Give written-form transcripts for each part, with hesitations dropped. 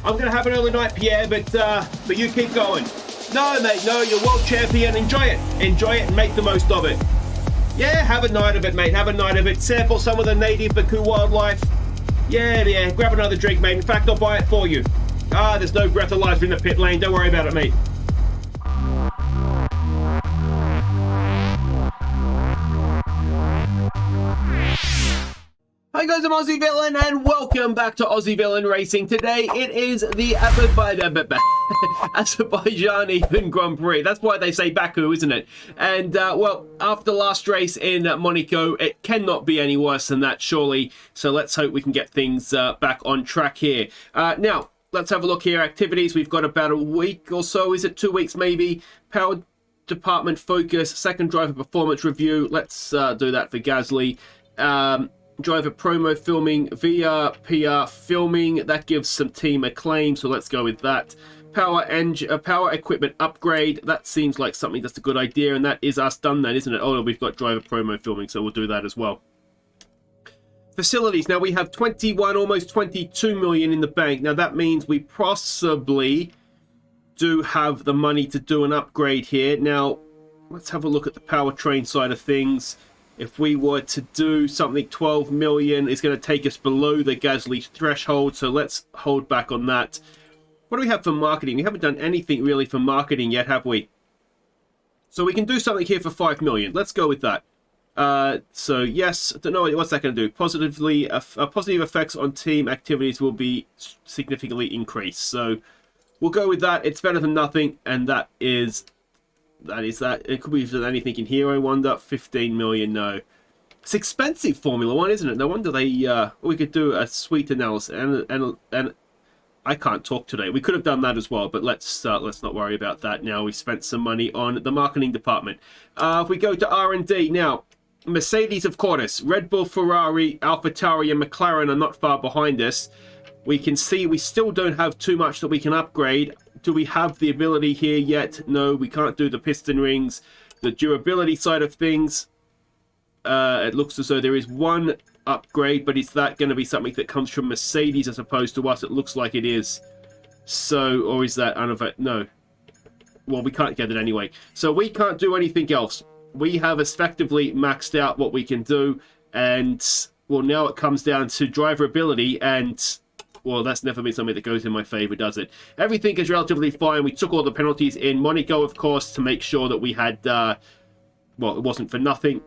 I'm going to have an early night, Pierre, but you keep going. No, mate, no, you're world champion. Enjoy it. Enjoy it and make the most of it. Yeah, have a night of it, mate. Have a night of it. Sample some of the native BAKU wildlife. Yeah, grab another drink, mate. In fact, I'll buy it for you. There's no breathalyzer in the pit lane. Don't worry about it, mate. Hi guys, I'm Aussie Villain and welcome back to Aussie Villain Racing. Today it is the Azerbaijan Grand Prix. That's why they say Baku, isn't it? And well, after last race in Monaco, it cannot be any worse than that, surely. So let's hope we can get things back on track here. Now, let's have a look here. Activities, we've got about a week or so. Is it 2 weeks maybe? Power Department Focus, second driver performance review. Let's do that for Gasly. Driver promo filming, VR, PR filming, that gives some team acclaim, so let's go with that. Power equipment upgrade, that seems like something that's a good idea, and that is us done then, isn't it? Oh, we've got driver promo filming, so we'll do that as well. Facilities, now we have 21, almost 22 million in the bank. Now that means we possibly do have the money to do an upgrade here. Now, let's have a look at the powertrain side of things. If we were to do something 12 million, it's going to take us below the Gasly threshold, so let's hold back on that. What do we have for marketing? We haven't done anything really for marketing yet, have we? So we can do something here for 5 million. Let's go with that. So yes, I don't know what's that going to do. Positive effects on team activities will be significantly increased. So we'll go with that. It's better than nothing, and that is that. It could be done anything in here, I wonder. 15 million, no. It's expensive, Formula One, isn't it? No wonder they, we could do a sweet analysis, and I can't talk today. We could have done that as well, but let's not worry about that now. We spent some money on the marketing department. If we go to R&D, now, Mercedes, of course, Red Bull, Ferrari, AlphaTauri, and McLaren are not far behind us. We can see we still don't have too much that we can upgrade. Do we have the ability here yet? No, we can't do the piston rings. The durability side of things, it looks as though there is one upgrade, but is that going to be something that comes from Mercedes as opposed to us? It looks like it is. So, or is that no? Well, we can't get it anyway. So we can't do anything else. We have effectively maxed out what we can do, and well, now it comes down to driver ability, and well, that's never been something that goes in my favour, does it? Everything is relatively fine. We took all the penalties in Monaco, of course, to make sure that we had, well, it wasn't for nothing.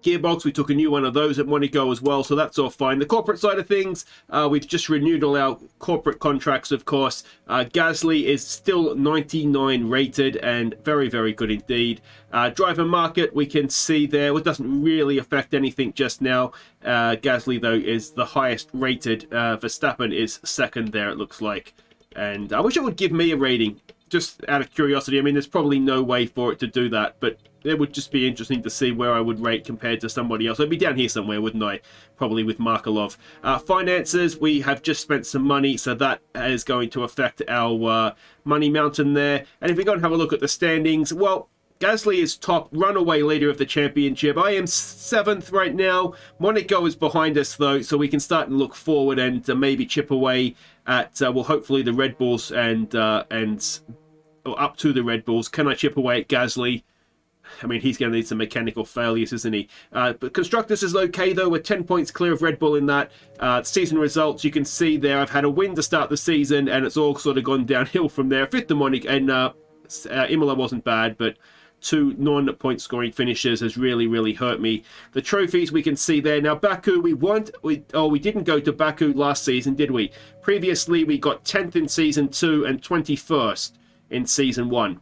Gearbox, we took a new one of those at Monaco as well, so that's all fine. The corporate side of things, we've just renewed all our corporate contracts, of course. Gasly is still 99 rated and very, very good indeed. Driver market, we can see there, it doesn't really affect anything just now. Gasly, though, is the highest rated. Verstappen is second there, it looks like. And I wish it would give me a rating, just out of curiosity. I mean, there's probably no way for it to do that, but it would just be interesting to see where I would rate compared to somebody else. I'd be down here somewhere, wouldn't I? Probably with Markelov. Finances, we have just spent some money, so that is going to affect our money mountain there. And if we go and have a look at the standings, well, Gasly is top runaway leader of the championship. I am 7th right now. Monaco is behind us, though, so we can start and look forward and maybe chip away at, well, hopefully the Red Bulls and up to the Red Bulls. Can I chip away at Gasly? I mean, he's going to need some mechanical failures, isn't he? But Constructors is okay, though. We're 10 points clear of Red Bull in that. Season results, you can see there. I've had a win to start the season, and it's all sort of gone downhill from there. 5th to Monaco, and Imola wasn't bad, but 2 non-point scoring finishes has really, really hurt me. The trophies we can see there. Now, Baku, we didn't go to Baku last season, did we? Previously, we got 10th in Season 2 and 21st in Season 1.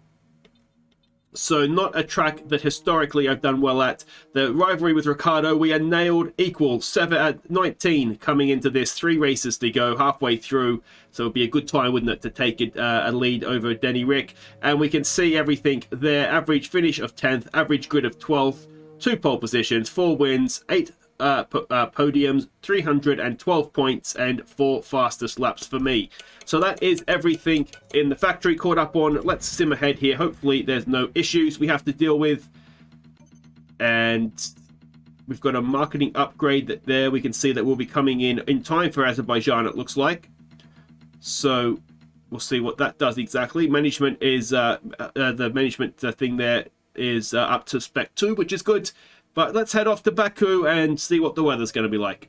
So not a track that historically I've done well at. The rivalry with Ricciardo, we are nailed equal. 7 at 19 coming into this. 3 races to go halfway through. So it'd be a good time, wouldn't it, to take it a lead over Denny Rick. And we can see everything there. Average finish of 10th, average grid of 12th, 2 pole positions, 4 wins, 8 podiums, 312 points, and 4 fastest laps for me. So that is everything in the factory caught up on. Let's sim ahead here. Hopefully there's no issues we have to deal with. And we've got a marketing upgrade that there we can see that will be coming in time for Azerbaijan, it looks like. So we'll see what that does exactly. Management is the management thing there is up to spec 2, which is good. But let's head off to Baku and see what the weather's going to be like.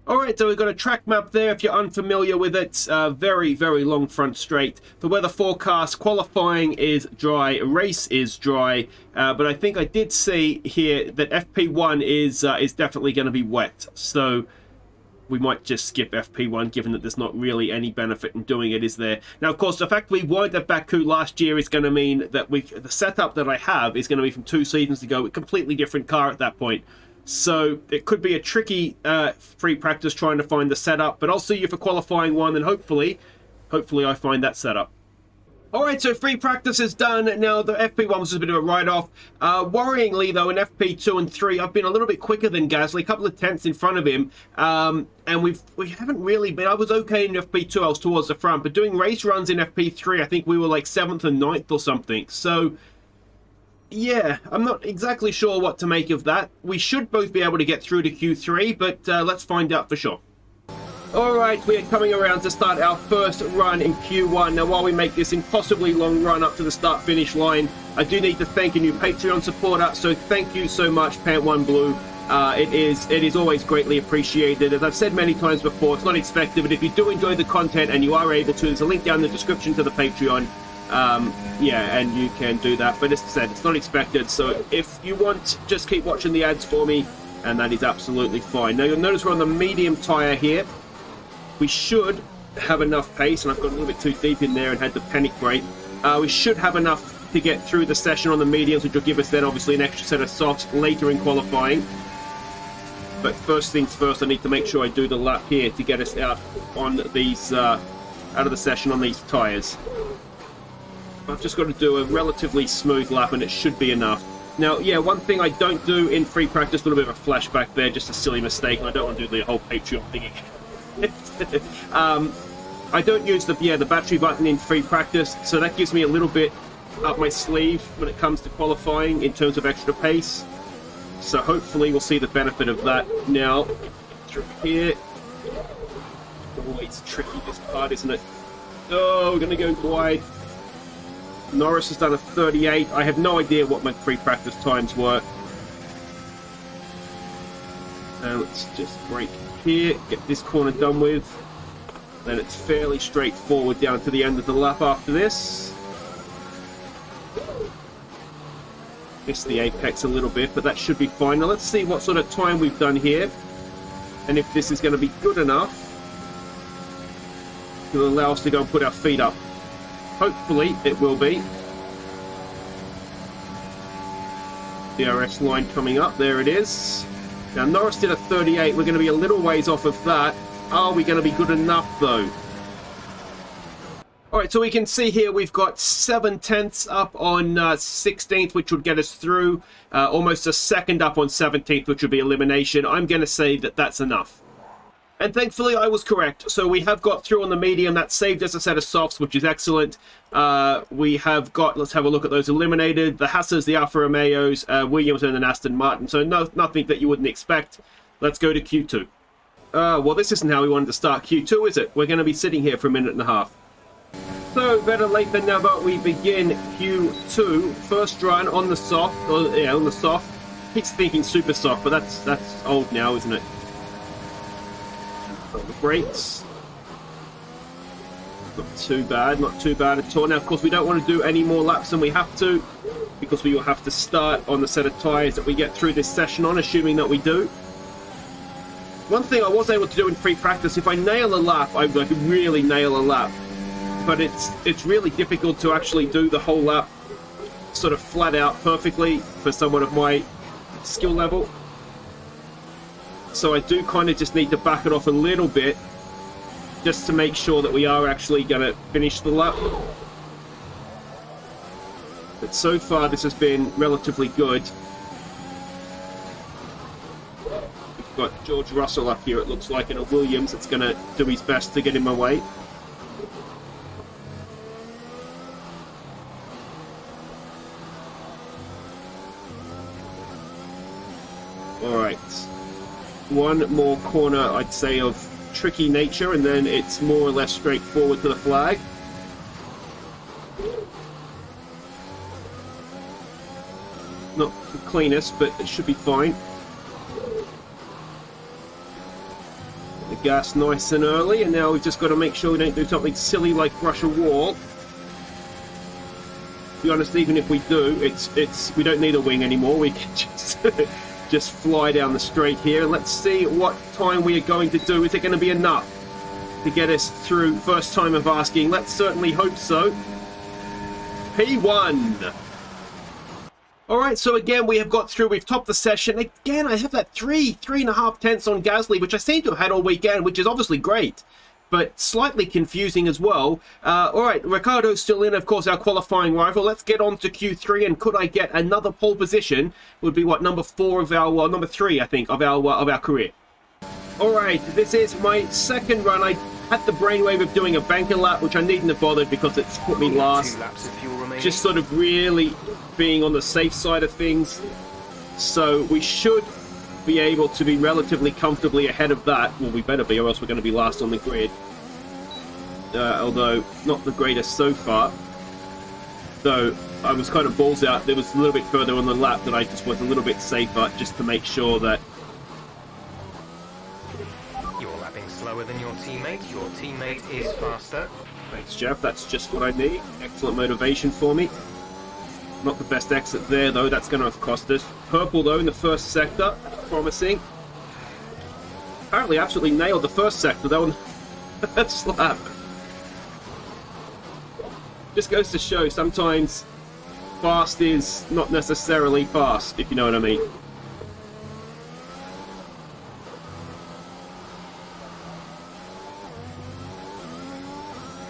Alright, so we've got a track map there if you're unfamiliar with it. Very, very long front straight. The weather forecast, qualifying is dry, race is dry. But I think I did see here that FP1 is definitely going to be wet. So we might just skip FP1, given that there's not really any benefit in doing it, is there? Now, of course, the fact we weren't at Baku last year is going to mean that the setup that I have is going to be from 2 seasons ago, a completely different car at that point. So it could be a tricky free practice trying to find the setup, but I'll see you for qualifying 1, and hopefully I find that setup. Alright, so free practice is done. Now, the FP1 was a bit of a write-off. Worryingly, though, in FP2 and 3, I've been a little bit quicker than Gasly, a couple of tenths in front of him. And we haven't really been... I was okay in FP2, I was towards the front, but doing race runs in FP3, I think we were like 7th and 9th or something. So, yeah, I'm not exactly sure what to make of that. We should both be able to get through to Q3, but let's find out for sure. Alright, we are coming around to start our first run in Q1. Now, while we make this impossibly long run up to the start-finish line, I do need to thank a new Patreon supporter, so thank you so much, Pant1 Blue. It is always greatly appreciated. As I've said many times before, it's not expected, but if you do enjoy the content and you are able to, there's a link down in the description to the Patreon. Yeah, and you can do that. But as I said, it's not expected, so if you want, just keep watching the ads for me, and that is absolutely fine. Now, you'll notice we're on the medium tyre here. We should have enough pace, and I've got a little bit too deep in there and had to panic brake. We should have enough to get through the session on the mediums, which will give us then obviously an extra set of softs later in qualifying. But first things first, I need to make sure I do the lap here to get us out on these out of the session on these tyres. I've just got to do a relatively smooth lap, and it should be enough. Now, yeah, one thing I don't do in free practice, a little bit of a flashback there, just a silly mistake, and I don't want to do the whole Patreon thing again. I don't use the battery button in free practice, so that gives me a little bit up my sleeve when it comes to qualifying in terms of extra pace. So hopefully we'll see the benefit of that now. Through here. Always tricky, this part, isn't it? Oh, we're going to go wide. Norris has done a 38. I have no idea what my free practice times were. Let's just brake here, get this corner done with. Then it's fairly straightforward down to the end of the lap after this. Missed the apex a little bit, but that should be fine. Now let's see what sort of time we've done here, and if this is going to be good enough to allow us to go and put our feet up. Hopefully it will be. DRS line coming up, there it is. Now, Norris did a 38. We're going to be a little ways off of that. Are we going to be good enough, though? All right, so we can see here we've got 7 tenths up on 16th, which would get us through. Almost a second up on 17th, which would be elimination. I'm going to say that that's enough. And thankfully, I was correct. So we have got through on the medium. That saved us a set of softs, which is excellent. We have got, let's have a look at those eliminated. The Haasas, the Alfa Romeos, Williams, and an Aston Martin. So nothing that you wouldn't expect. Let's go to Q2. Well, this isn't how we wanted to start Q2, is it? We're going to be sitting here for a minute and a half. So, better late than never, we begin Q2. First run on the soft, on the soft. Keeps thinking super soft, but that's old now, isn't it? Got the brakes. Not too bad at all. Now, of course, we don't want to do any more laps than we have to, because we will have to start on the set of tyres that we get through this session on, assuming that we do. One thing I was able to do in free practice, if I nail a lap, I could really nail a lap. But it's really difficult to actually do the whole lap sort of flat out perfectly for someone of my skill level. So I do kind of just need to back it off a little bit just to make sure that we are actually going to finish the lap. But so far this has been relatively good. We've got George Russell up here, it looks like, in a Williams that's going to do his best to get in my way. Alright. One more corner, I'd say, of tricky nature, and then it's more or less straightforward to the flag. Not the cleanest, but it should be fine. The gas nice and early, and now we've just got to make sure we don't do something silly like brush a wall. To be honest, even if we do, we don't need a wing anymore. We can just fly down the straight here. Let's see what time we are going to do. Is it going to be enough to get us through first time of asking? Let's certainly hope so. P1. All right, so again, we have got through. We've topped the session. Again, I have that 3.5 tenths on Gasly, which I seem to have had all weekend, which is obviously great, but slightly confusing as well. All right, Ricciardo's still in, of course, our qualifying rival. Let's get on to Q3, and could I get another pole position? Would be what, number 4 of our, well, number 3, I think, of our career. All right, this is my second run. I had the brainwave of doing a banker lap, which I needn't have bothered because it's put me last. Just sort of really being on the safe side of things. So we should be able to be relatively comfortably ahead of that. Well, we better be, or else we're going to be last on the grid. Although not the greatest so far. So I was kind of balls out. There was a little bit further on the lap that I just was a little bit safer, just to make sure that you're lapping slower than your teammate. Your teammate is faster. Thanks, Jeff. That's just what I need. Excellent motivation for me. Not the best exit there, though. That's going to have cost us. Purple, though, in the first sector. Promising. Apparently, absolutely nailed the first sector, though, on that slap. Just goes to show sometimes fast is not necessarily fast, if you know what I mean.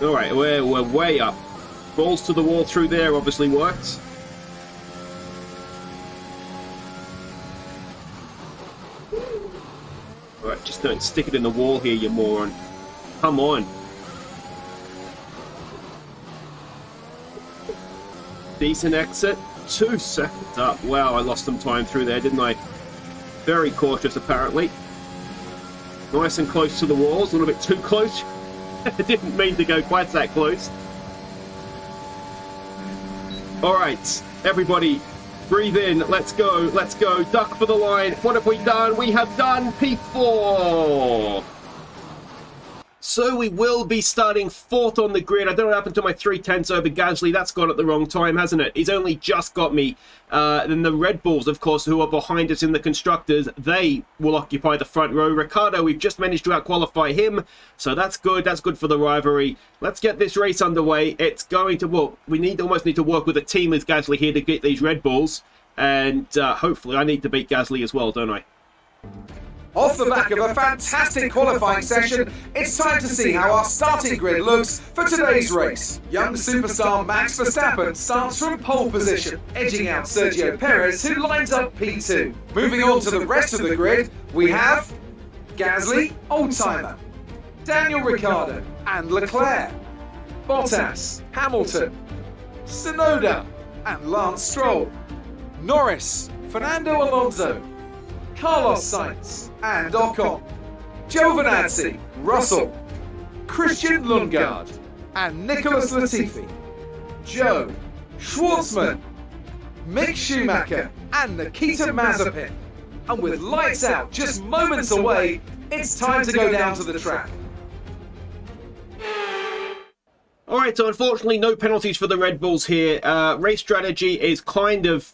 Alright, we're way up. Balls to the wall through there obviously works. Alright, just don't stick it in the wall here, you moron. Come on. Decent exit. 2 seconds up. Wow, I lost some time through there, didn't I? Very cautious, apparently. Nice and close to the walls. A little bit too close. I didn't mean to go quite that close. Alright, everybody, breathe in. Let's go. Let's go. Duck for the line. What have we done? We have done P4. So we will be starting 4th on the grid. I don't know what happened to my 3 tenths over Gasly. That's gone at the wrong time, hasn't it? He's only just got me. Then the Red Bulls, of course, who are behind us in the Constructors, they will occupy the front row. Ricciardo, we've just managed to out-qualify him. So that's good. That's good for the rivalry. Let's get this race underway. It's going to, well, we almost need to work with a team with Gasly here to get these Red Bulls. And hopefully I need to beat Gasly as well, don't I? Off the back of a fantastic qualifying session, it's time to see how our starting grid looks for today's race. Young superstar Max Verstappen starts from pole position, edging out Sergio Perez, who lines up P2. Moving on to the rest of the grid, we have Gasly, old-timer, Daniel Ricciardo and Leclerc, Bottas, Hamilton, Tsunoda and Lance Stroll, Norris, Fernando Alonso, Carlos Sainz and Ocon, Giovinazzi, Russell, Christian Lundgaard and Nicholas Latifi, Joe, Schwartzman, Mick Schumacher and Nikita Mazepin. And with lights out just moments away, it's time to go down to the track. Alright, so unfortunately no penalties for the Red Bulls here. Race strategy is kind of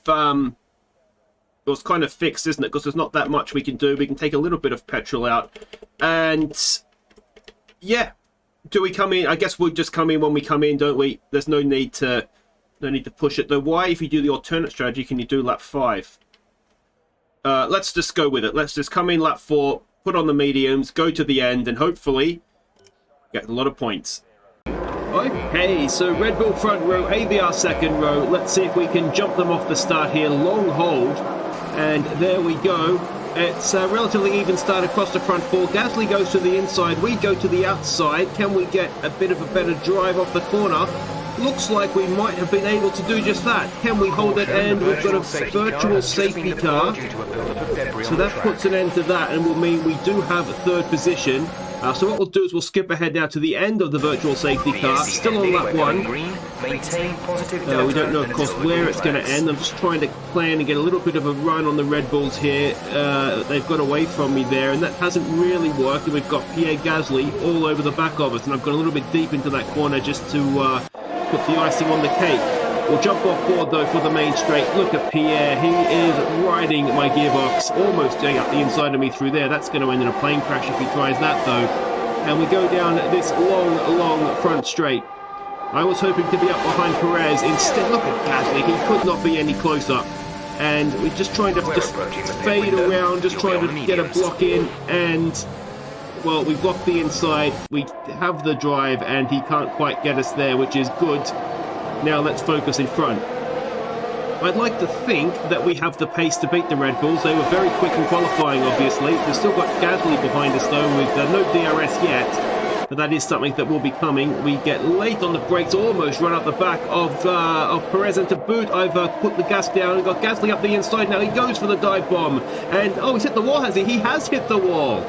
it's kind of fixed, isn't it? Because there's not that much we can do. We can take a little bit of petrol out. And yeah, do we come in? I guess we'll just come in when we come in, don't we? There's no need to push it. Though why, if you do the alternate strategy, can you do lap 5? Let's just go with it. Let's just come in lap 4, put on the mediums, go to the end, and hopefully get a lot of points. Okay, so Red Bull front row, AVR second row. Let's see if we can jump them off the start here. Long hold. And there we go. It's a relatively even start across the front 4. Gasly goes to the inside. We go to the outside. Can we get a bit of a better drive off the corner? Looks like we might have been able to do just that. Can we hold it? And we've got a virtual safety car. So that puts an end to that and will mean we do have a 3rd position. So what we'll do is we'll skip ahead now to the end of the virtual safety car, still on lap 1. We don't know, of course, where it's going to end. I'm just trying to plan and get a little bit of a run on the Red Bulls here. They've got away from me there, and that hasn't really worked. And we've got Pierre Gasly all over the back of us, and I've gone a little bit deep into that corner just to put the icing on the cake. We'll jump off board, though, for the main straight. Look at Pierre. He is riding my gearbox, almost going up the inside of me through there. That's going to end in a plane crash if he tries that, though. And we go down this long front straight. I was hoping to be up behind Perez. Instead, look at Gasly. He could not be any closer. And we're just trying to just fade around, just trying to get a block in. And, well, we've blocked the inside. We have the drive, and he can't quite get us there, which is good. Now let's focus in front. I'd like to think that we have the pace to beat the Red Bulls. They were very quick in qualifying, obviously. We've still got Gasly behind us, though, with no DRS yet. But that is something that will be coming. We get late on the brakes, almost run up the back of Perez, and to boot, I've put the gas down and got Gasly up the inside. Now he goes for the dive bomb. And, oh, he's hit the wall, has he? He has hit the wall.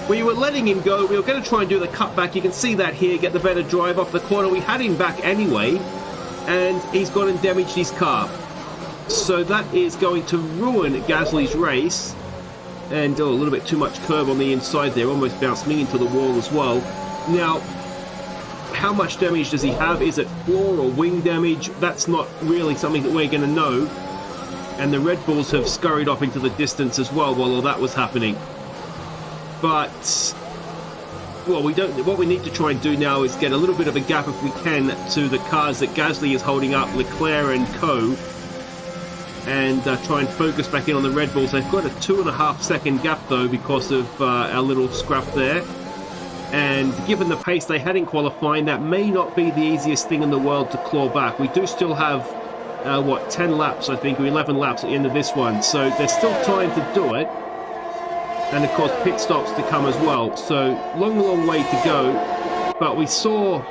We were letting him go. We were going to try and do the cutback. You can see that here, get the better drive off the corner. We had him back anyway. And he's gone and damaged his car. So that is going to ruin Gasly's race. And a little bit too much curve on the inside there. Almost bounced me into the wall as well. Now, how much damage does he have? Is it floor or wing damage? That's not really something that we're going to know. And the Red Bulls have scurried off into the distance as well while all that was happening. But, well, what we need to try and do now is get a little bit of a gap, if we can, to the cars that Gasly is holding up, Leclerc and co. And try and focus back in on the Red Bulls. They've got a 2.5 second gap, though, because of our little scrap there. And given the pace they had in qualifying, that may not be the easiest thing in the world to claw back. We do still have, 10 laps, I think, or 11 laps at the end of this one. So there's still time to do it. And, of course, pit stops to come as well. So long way to go. But we saw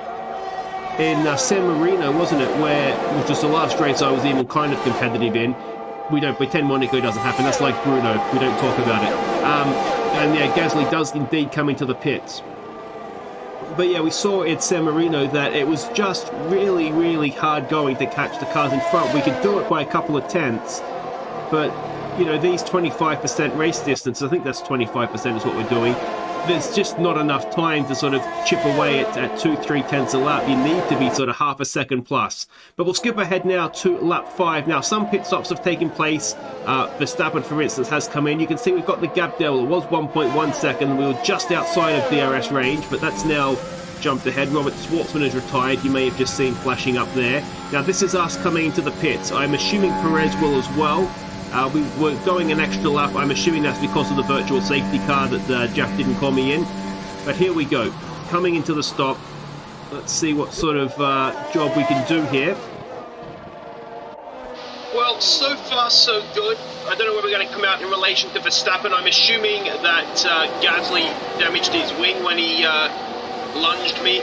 in San Marino, wasn't it, where, which was the last race I was even kind of competitive in. We don't pretend Monaco doesn't happen. That's like Bruno. We don't talk about it. And yeah, Gasly does indeed come into the pits. But yeah, we saw in San Marino that it was just really hard going to catch the cars in front. We could do it by a couple of tenths, but you know, these 25% race distance, I think that's 25% is what we're doing. There's just not enough time to sort of chip away at 2-3 tenths a lap. You need to be sort of half a second plus. But we'll skip ahead now to lap 5. Now, some pit stops have taken place. Verstappen, for instance, has come in. You can see we've got the gap there. Well, it was 1.1 second. We were just outside of DRS range, but that's now jumped ahead. Robert Schwartzman is retired. You may have just seen flashing up there. Now, this is us coming into the pits. I'm assuming Perez will as well. We were going an extra lap. I'm assuming that's because of the virtual safety car that Jeff didn't call me in. But here we go. Coming into the stop. Let's see what sort of job we can do here. Well, so far so good. I don't know where we're going to come out in relation to Verstappen. I'm assuming that Gasly damaged his wing when he lunged me.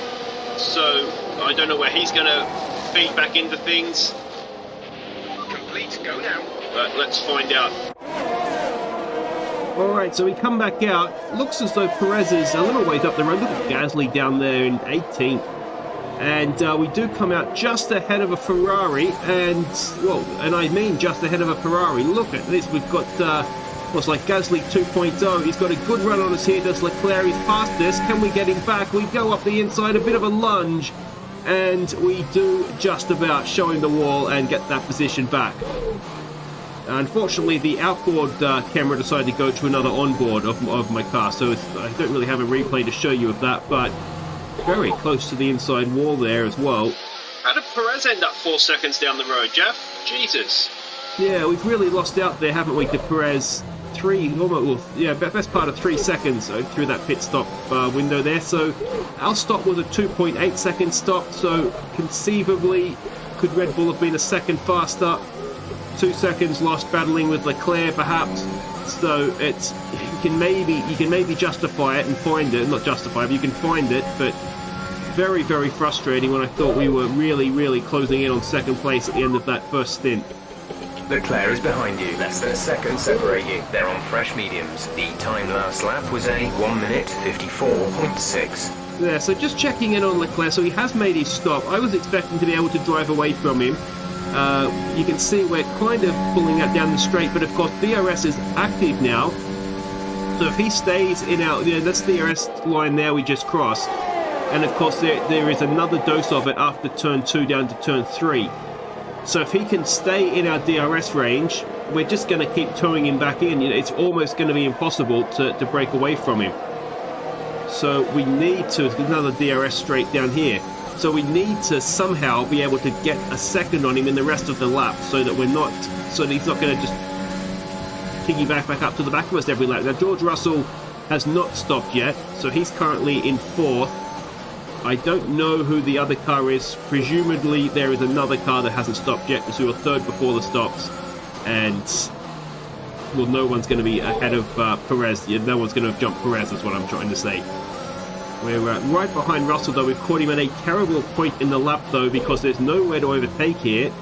So I don't know where he's going to feed back into things. Complete, go now. But let's find out. Alright, so we come back out. Looks as though Perez is a little ways up the road. Look at Gasly down there in 18th. And we do come out just ahead of a Ferrari. And, well, and I mean just ahead of a Ferrari. Look at this. We've got, what's like Gasly 2.0. He's got a good run on us here. Does Leclerc? He's past us. Can we get him back? We go up the inside. A bit of a lunge. And we do just about show him the wall and get that position back. Unfortunately, the outboard camera decided to go to another onboard of my car, so I don't really have a replay to show you of that, but very close to the inside wall there as well. How did Perez end up 4 seconds down the road, Jeff? Jesus. Yeah, we've really lost out there, haven't we, to Perez? Best part of 3 seconds through that pit stop window there. So our stop was a 2.8 second stop, so conceivably could Red Bull have been a second faster? 2 seconds lost battling with Leclerc, perhaps. So it's you can maybe justify it and find it. Not justify, but you can find it. But very frustrating when I thought we were really closing in on second place at the end of that first stint. Leclerc is behind you. Less than a second separate you. They're on fresh mediums. The time last lap was a 1 minute 54.6. Yeah, so just checking in on Leclerc. So he has made his stop. I was expecting to be able to drive away from him. You can see we're kind of pulling out down the straight, but of course DRS is active now. So if he stays in our, that's the DRS line there we just crossed. And of course there is another dose of it after turn 2 down to turn 3. So if he can stay in our DRS range, we're just going to keep towing him back in. It's almost going to be impossible to break away from him. So we need to, another DRS straight down here. So we need to somehow be able to get a second on him in the rest of the lap so that he's not going to just piggyback back up to the back of us every lap. Now George Russell has not stopped yet, so he's currently in 4th. I don't know who the other car is. Presumably there is another car that hasn't stopped yet because we were 3rd before the stops. And, well, no one's going to be ahead of Perez. No one's going to have jumped Perez, is what I'm trying to say. We're right behind Russell, though. We've caught him at a terrible point in the lap, though, because there's nowhere to overtake here.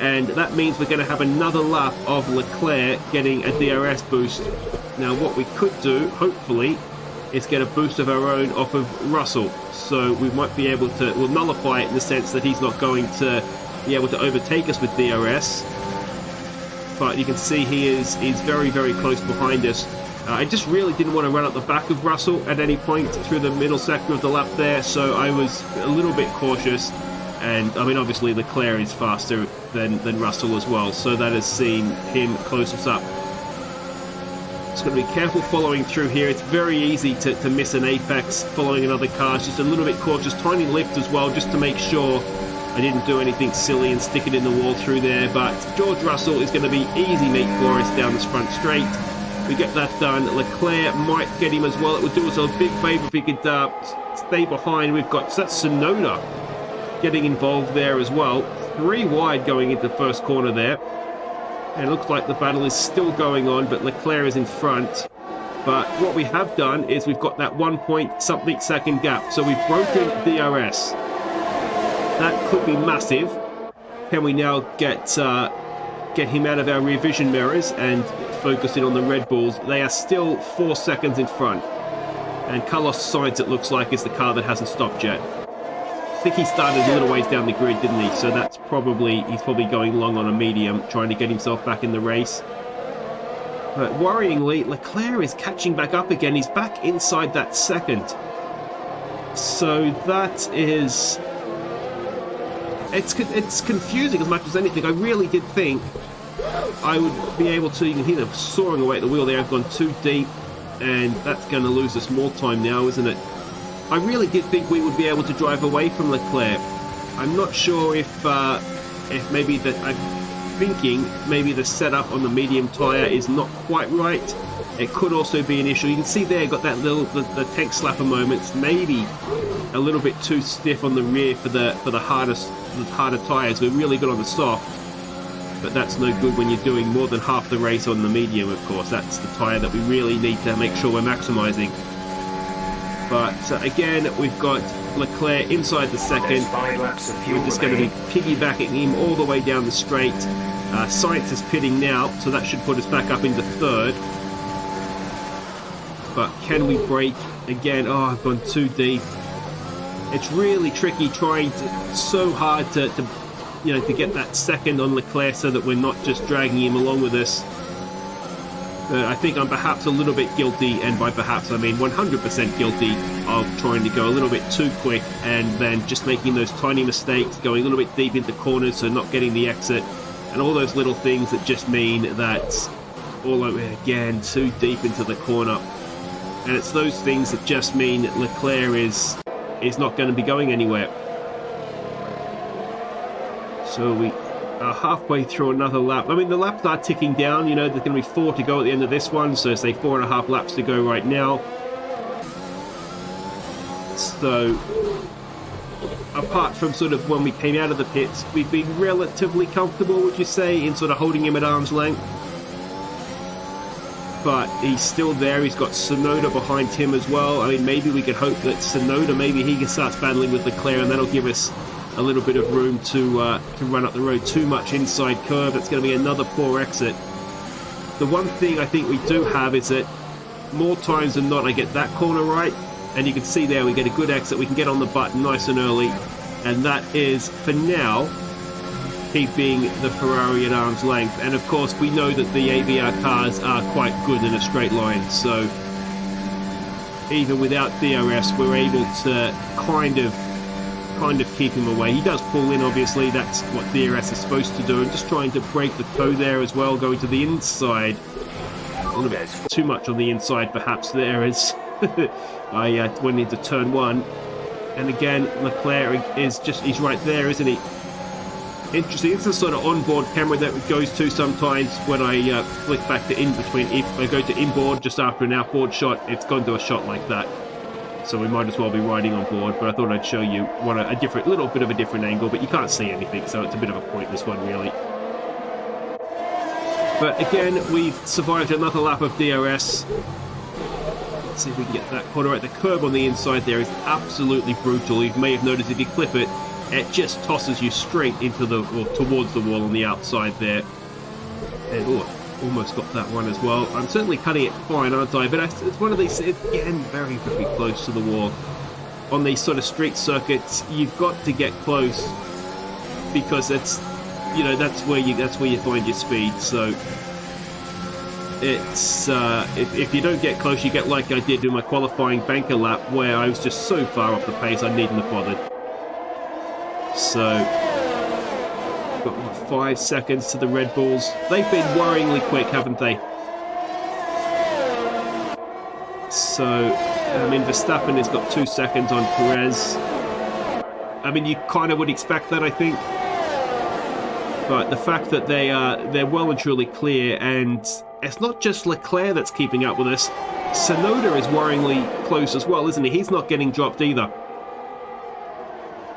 And that means we're going to have another lap of Leclerc getting a DRS boost. Now, what we could do, hopefully, is get a boost of our own off of Russell. So we might be able to, we'll nullify it in the sense that he's not going to be able to overtake us with DRS. But you can see he's very, very close behind us. I just really didn't want to run up the back of Russell at any point through the middle sector of the lap there, so I was a little bit cautious. And, I mean, obviously Leclerc is faster than Russell as well, so that has seen him close us up. Just got to be careful following through here. It's very easy to miss an apex following another car. It's just a little bit cautious. Tiny lift as well, just to make sure I didn't do anything silly and stick it in the wall through there. But George Russell is going to be easy meat for us down this front straight. We get that done. Leclerc might get him as well. It would do us a big favour if he could stay behind. We've got Tsunoda getting involved there as well. 3 wide going into the first corner there. And it looks like the battle is still going on, but Leclerc is in front. But what we have done is we've got that 1 point something second gap. So we've broken DRS. That could be massive. Can we now get him out of our rear vision mirrors and focus in on the Red Bulls? They are still 4 seconds in front. And Carlos Sainz, it looks like, is the car that hasn't stopped yet. I think he started a little ways down the grid, didn't he? So that's he's probably going long on a medium, trying to get himself back in the race. But worryingly, Leclerc is catching back up again. He's back inside that second. So that is... It's confusing as much as anything. I really did think I would be able to... You can hear them soaring away at the wheel there. I've gone too deep, and that's going to lose us more time now, isn't it? I really did think we would be able to drive away from Leclerc. I'm not sure if maybe I'm thinking maybe the setup on the medium tyre is not quite right. It could also be an issue. You can see there, got that little the tank slapper moments. Maybe a little bit too stiff on the rear for the harder tyres. We're really good on the soft, but that's no good when you're doing more than half the race on the medium. Of course, that's the tyre that we really need to make sure we're maximising. But again, we've got Leclerc inside the second. We're just going to be piggybacking him all the way down the straight. Sainz is pitting now, so that should put us back up into 3rd. But can we brake again? Oh, I've gone too deep. It's really tricky trying so hard to get that second on Leclerc so that we're not just dragging him along with us. I think I'm perhaps a little bit guilty, and by perhaps I mean 100% guilty, of trying to go a little bit too quick and then just making those tiny mistakes, going a little bit deep into corners, so not getting the exit, and all those little things that just mean that all over again too deep into the corner. And it's those things that just mean that Leclerc is not going to be going anywhere. So we are halfway through another lap. I mean, the laps are ticking down. There's going to be 4 to go at the end of this one, so say 4.5 laps to go right now. So apart from sort of when we came out of the pits, we've been relatively comfortable, would you say, in sort of holding him at arm's length. But he's still there. He's got Tsunoda behind him as well. I mean, maybe we could hope that Tsunoda, maybe he starts battling with Leclerc, and that'll give us a little bit of room to run up the road. Too much inside curve. That's going to be another poor exit. The one thing I think we do have is that more times than not I get that corner right, and you can see there we get a good exit. We can get on the button nice and early, and that is, for now, keeping the Ferrari at arm's length. And of course we know that the AVR cars are quite good in a straight line, so even without DRS we're able to kind of keep him away. He does pull in, obviously, that's what DRS is supposed to do, and just trying to break the toe there as well, going to the inside. A little bit too much on the inside perhaps there as I went into turn 1, and again Leclerc is just, he's right there, isn't he? Interesting. It's the sort of onboard camera that it goes to sometimes when I flick back to in between. If I go to inboard just after an outboard shot, it's gone to a shot like that. So we might as well be riding on board, but I thought I'd show you a little bit of a different angle, but you can't see anything, so it's a bit of a pointless one really. But again, we've survived another lap of DRS. Let's see if we can get that corner right. The curb on the inside there is absolutely brutal. You may have noticed if you clip it, it just tosses you straight into towards the wall on the outside there. And almost got that one as well. I'm certainly cutting it fine, aren't I? But it's one of these, again, very, very close to the wall. On these sort of street circuits, you've got to get close because it's, you know, that's where you find your speed. So it's if you don't get close, you get like I did in my qualifying banker lap, where I was just so far off the pace I needn't have bothered. So, got 5 seconds to the Red Bulls. They've been worryingly quick, haven't they? So, I mean, Verstappen has got 2 seconds on Perez. I mean, you kind of would expect that, I think. But the fact that they're well and truly clear, and it's not just Leclerc that's keeping up with us. Tsunoda is worryingly close as well, isn't he? He's not getting dropped either.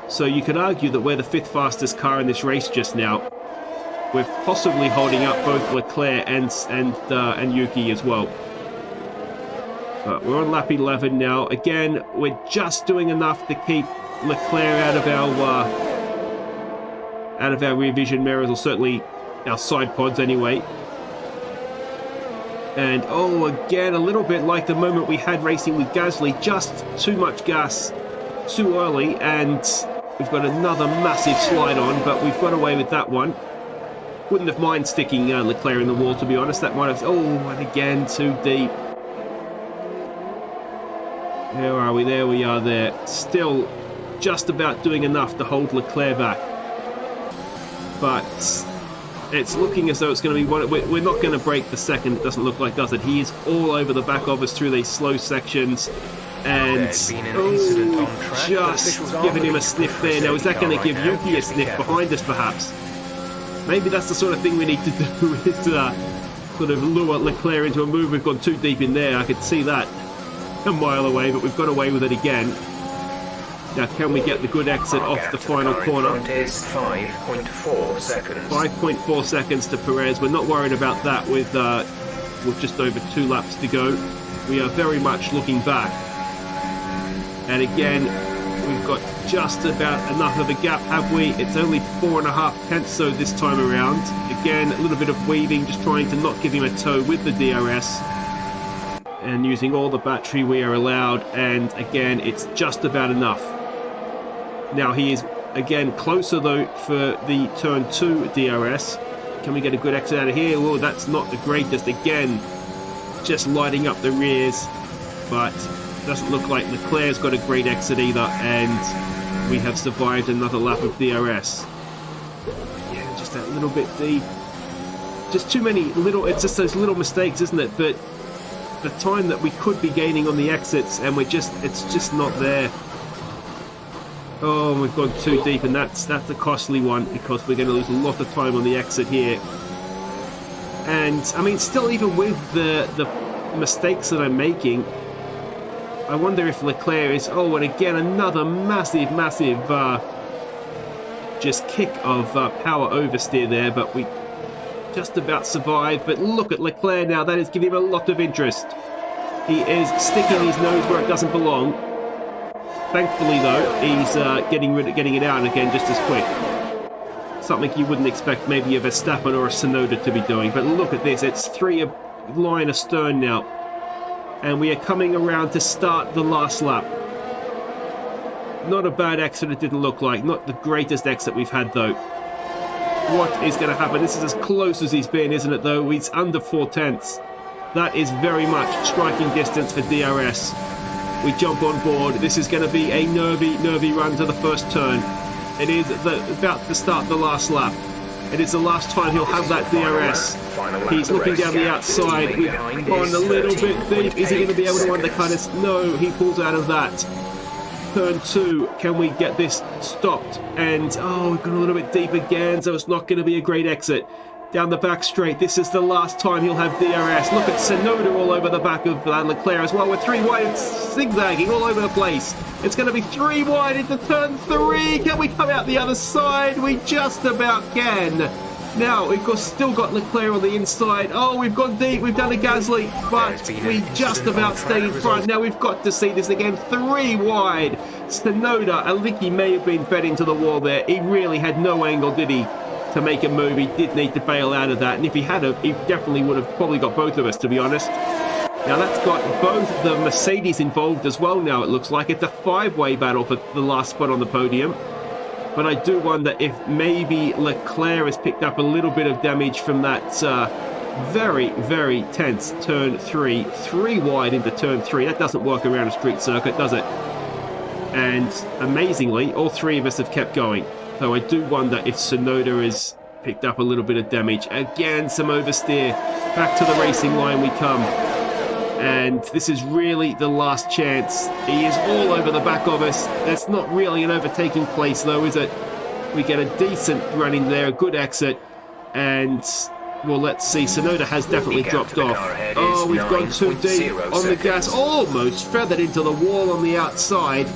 So you could argue that we're the 5th fastest car in this race just now. We're possibly holding up both Leclerc and Yuki as well. But we're on lap 11 now. Again, we're just doing enough to keep Leclerc out of our rear vision mirrors, or certainly our side pods anyway. And again, a little bit like the moment we had racing with Gasly, just too much gas too early, and we've got another massive slide on, but we've got away with that one. Wouldn't have minded sticking Leclerc in the wall, to be honest. That might have... and again, too deep. Where are we? There we are there. Still just about doing enough to hold Leclerc back. But it's looking as though it's going to be one... We're not going to break the second, it doesn't look like, does it? He is all over the back of us through these slow sections. And just giving him a sniff there. Now, is that going to give Yuki a sniff behind us, perhaps? Maybe that's the sort of thing we need to do, is sort of lure Leclerc into a move. We've gone too deep in there. I could see that a mile away, but we've got away with it again. Now, can we get the good exit off the final corner? 5.4 seconds. 5.4 seconds to Perez. We're not worried about that with just over 2 laps to go. We are very much looking back. And again, we've got just about enough of a gap, have we? It's only 4.5 tenths so this time around. Again, a little bit of weaving, just trying to not give him a toe with the DRS. And using all the battery we are allowed. And again, it's just about enough. Now he is, again, closer though for the turn 2 DRS. Can we get a good exit out of here? Well, that's not the greatest. Again, just lighting up the rears. But doesn't look like Leclerc's got a great exit either, and we have survived another lap of DRS. Yeah, just that little bit deep. Just too many little, it's just those little mistakes, isn't it? But the time that we could be gaining on the exits, and it's just not there. Oh, we've gone too deep, and that's a costly one, because we're going to lose a lot of time on the exit here. And, I mean, still, even with the mistakes that I'm making, I wonder if Leclerc is... and again, another massive just kick of power oversteer there, but we just about survived. But look at Leclerc now. That is giving him a lot of interest. He is sticking his nose where it doesn't belong. Thankfully, though, he's getting it out again just as quick. Something you wouldn't expect maybe a Verstappen or a Tsunoda to be doing. But look at this. It's 3 line astern now. And we are coming around to start the last lap. Not a bad exit, it didn't look like. Not the greatest exit we've had, though. What is going to happen? This is as close as he's been, isn't it, though? He's under 4/10. That is very much striking distance for DRS. We jump on board. This is going to be a nervy run to the first turn. It is about to start the last lap. It is the last time he'll have that DRS. He's looking down the outside. We've gone a little bit deep. Is he going to be able to undercut us? No, he pulls out of that. Turn 2, can we get this stopped? And, oh, we've gone a little bit deep again, so it's not going to be a great exit. Down the back straight, this is the last time he'll have DRS. Look at Tsunoda all over the back of Leclerc as well. We're 3 wide, it's zigzagging all over the place. It's going to be 3 wide into turn 3. Can we come out the other side? We just about can. Now, we've still got Leclerc on the inside. Oh, we've gone deep, we've done a Gasly, but we just about stay in front. Now we've got to see this again. 3 wide. Tsunoda, I think he may have been fed into the wall there. He really had no angle, did he, to make a move? He did need to bail out of that, and if he had, he definitely would have probably got both of us, to be honest. Now that's got both the Mercedes involved as well now, it looks like. It's a 5-way battle for the last spot on the podium. But I do wonder if maybe Leclerc has picked up a little bit of damage from that very, very tense turn 3. 3 wide into turn 3. That doesn't work around a street circuit, does it? And amazingly, all 3 of us have kept going. Though I do wonder if Tsunoda has picked up a little bit of damage. Again, some oversteer. Back to the racing line we come. And this is really the last chance. He is all over the back of us. That's not really an overtaking place, though, is it? We get a decent run in there, a good exit. And, well, let's see. Tsunoda has definitely dropped off. Oh, we've gone too deep on the gas. Almost feathered into the wall on the outside.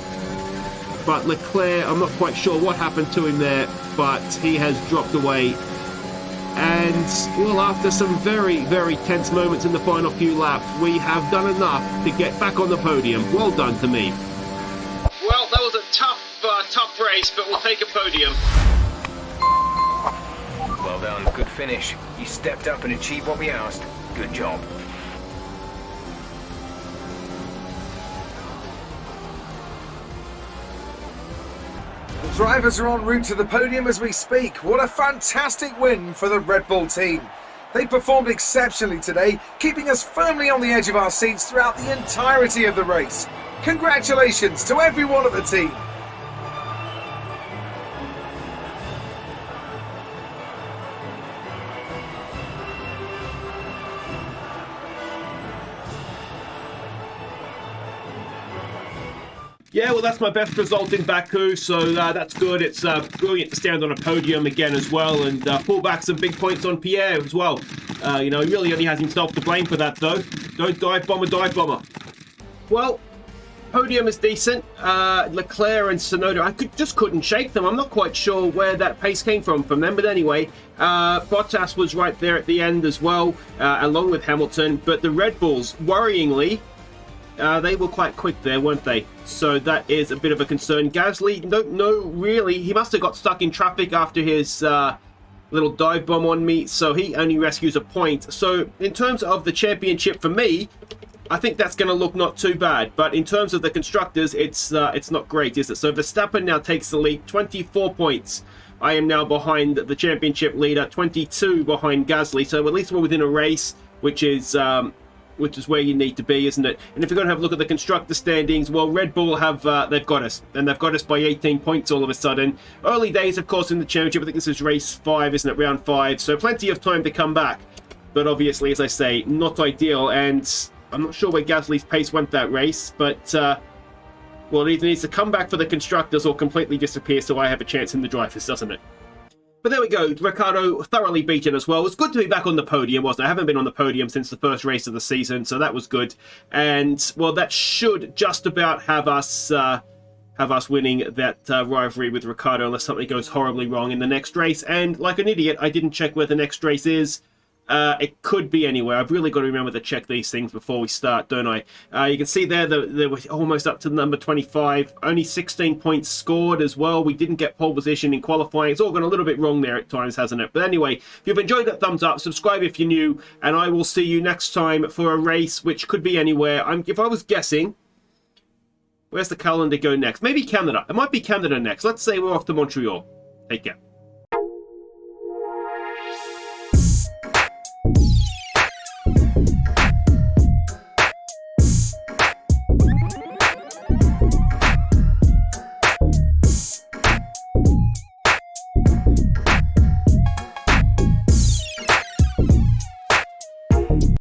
But Leclerc, I'm not quite sure what happened to him there, but he has dropped away. And, well, after some very, very tense moments in the final few laps, we have done enough to get back on the podium. Well done to me. Well, that was a tough race, but we'll take a podium. Well done, good finish. You stepped up and achieved what we asked. Good job. The drivers are en route to the podium as we speak. What a fantastic win for the Red Bull team. They performed exceptionally today, keeping us firmly on the edge of our seats throughout the entirety of the race. Congratulations to everyone at the team. Yeah, well, that's my best result in Baku, so that's good. It's brilliant to stand on a podium again as well, and pull back some big points on Pierre as well. You know, he really only has himself to blame for that, though. Don't dive bomber. Well, podium is decent. Leclerc and Tsunoda, I just couldn't shake them. I'm not quite sure where that pace came from them, but anyway, Bottas was right there at the end as well, along with Hamilton. But the Red Bulls, worryingly, they were quite quick there, weren't they? So that is a bit of a concern. Gasly, don't know really. He must have got stuck in traffic after his little dive bomb on me, so he only rescues a point. So in terms of the championship for me, I think that's going to look not too bad. But in terms of the constructors, it's not great, is it? So Verstappen now takes the lead, 24 points. I am now behind the championship leader, 22 behind Gasly. So at least we're within a race, which is where you need to be, isn't it? And if you're going to have a look at the constructor standings, well, Red Bull have they've got us, and they've got us by 18 points all of a sudden. Early days, of course, in the championship. I think this is race 5, isn't it? Round 5, so plenty of time to come back. But obviously, as I say, not ideal, and I'm not sure where Gasly's pace went that race, but well, it either needs to come back for the constructors or completely disappear, so I have a chance in the drivers, doesn't it? But there we go, Ricciardo thoroughly beaten as well. It was good to be back on the podium, wasn't it? I haven't been on the podium since the first race of the season, so that was good. And, well, that should just about have us winning that rivalry with Ricciardo, unless something goes horribly wrong in the next race. And, like an idiot, I didn't check where the next race is. It could be anywhere. I've really got to remember to check these things before we start, don't I? You can see there that they were almost up to number 25. Only 16 points scored as well. We didn't get pole position in qualifying. It's all gone a little bit wrong there at times, hasn't it? But anyway, if you've enjoyed that, thumbs up, subscribe if you're new, and I will see you next time for a race which could be anywhere. If I was guessing, where's the calendar go next? Maybe Canada. It might be Canada next. Let's say we're off to Montreal. Take care.